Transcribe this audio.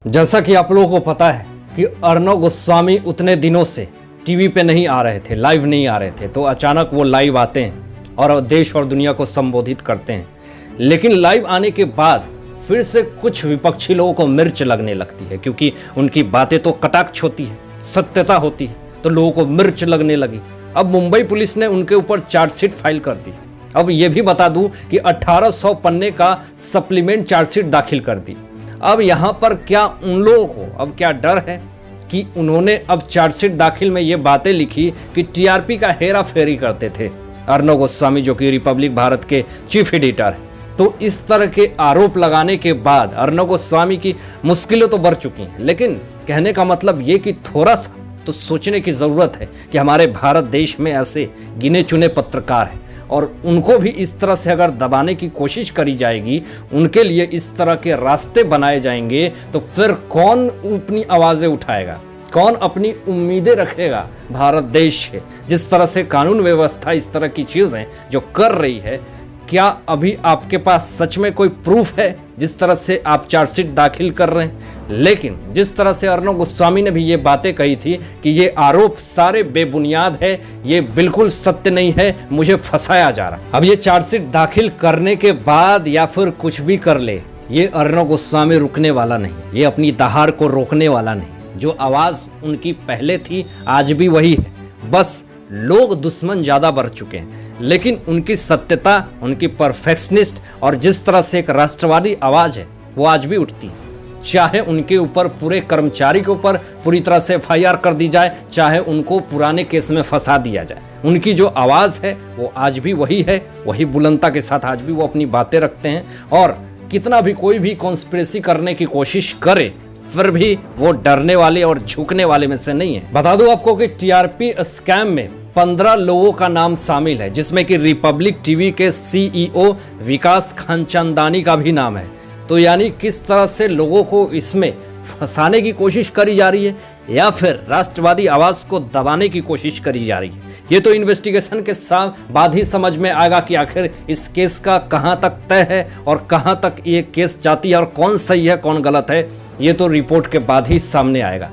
जैसा कि आप लोगों को पता है कि अर्णव गोस्वामी उतने दिनों से टीवी पे नहीं आ रहे थे, लाइव नहीं आ रहे थे, तो अचानक वो लाइव आते हैं और देश और दुनिया को संबोधित करते हैं। लेकिन लाइव आने के बाद फिर से कुछ विपक्षी लोगों को मिर्च लगने लगती है, क्योंकि उनकी बातें तो कटाक्ष होती है, सत्यता होती है, तो लोगों को मिर्च लगने लगी। अब मुंबई पुलिस ने उनके ऊपर चार्जशीट फाइल कर दी। अब ये भी बता दूं कि 1800 पन्ने का सप्लीमेंट चार्जशीट दाखिल कर दी। अब यहाँ पर क्या उन लोगों को अब क्या डर है कि उन्होंने अब चार्जशीट दाखिल में ये बातें लिखी कि टीआरपी का हेरा फेरी करते थे अर्णव गोस्वामी, जो कि रिपब्लिक भारत के चीफ एडिटर है। तो इस तरह के आरोप लगाने के बाद अर्णव गोस्वामी की मुश्किलें तो बढ़ चुकी हैं, लेकिन कहने का मतलब ये कि थोड़ा सा तो सोचने की ज़रूरत है कि हमारे भारत देश में ऐसे गिने चुने पत्रकार हैं और उनको भी इस तरह से अगर दबाने की कोशिश करी जाएगी, उनके लिए इस तरह के रास्ते बनाए जाएंगे, तो फिर कौन अपनी आवाज़ें उठाएगा, कौन अपनी उम्मीदें रखेगा भारत देश से। जिस तरह से कानून व्यवस्था इस तरह की चीज़ें जो कर रही है, क्या अभी आपके पास सच में कोई प्रूफ है जिस तरह से आप चार्जशीट दाखिल कर रहे हैं? लेकिन जिस तरह से अर्णव गोस्वामी ने भी ये बातें कही थी कि ये आरोप सारे बेबुनियाद है, ये बिल्कुल सत्य नहीं है, मुझे फंसाया जा रहा है। अब ये चार्जशीट दाखिल करने के बाद या फिर कुछ भी कर ले, ये अर्णव गोस्वामी रुकने वाला नहीं, ये अपनी दहाड़ को रोकने वाला नहीं। जो आवाज़ उनकी पहले थी आज भी वही है, बस लोग दुश्मन ज़्यादा बढ़ चुके हैं, लेकिन उनकी सत्यता, उनकी परफेक्शनिस्ट और जिस तरह से एक राष्ट्रवादी आवाज़ है वो आज भी उठती है। चाहे उनके ऊपर, पूरे कर्मचारी के ऊपर पूरी तरह से एफआईआर कर दी जाए, चाहे उनको पुराने केस में फंसा दिया जाए, उनकी जो आवाज़ है वो आज भी वही है, वही बुलंदता के साथ आज भी वो अपनी बातें रखते हैं। और कितना भी कोई भी कॉन्स्पिरेसी करने की कोशिश करे, फिर भी वो डरने वाले और झुकने वाले में से नहीं है। बता दूं आपको कि टीआरपी स्कैम में 15 लोगों का नाम शामिल है, जिसमें कि रिपब्लिक टीवी के सीईओ विकास खानचंदानी का भी नाम है। तो यानी किस तरह से लोगों को इसमें फंसाने की कोशिश करी जा रही है या फिर राष्ट्रवादी आवाज़ को दबाने की कोशिश करी जा रही है, ये तो इन्वेस्टिगेशन के साथ बाद ही समझ में आएगा कि आखिर इस केस का कहाँ तक तय है और कहाँ तक ये केस जाती है और कौन सही है कौन गलत है। ये तो रिपोर्ट के बाद ही सामने आएगा।